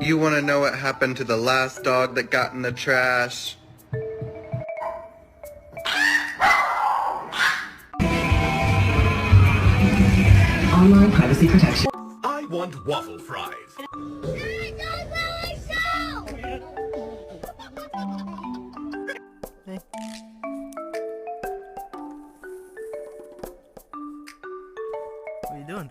You want to know what happened to the last dog that got in the trash? Online privacy protection. I want waffle fries. What are you doing?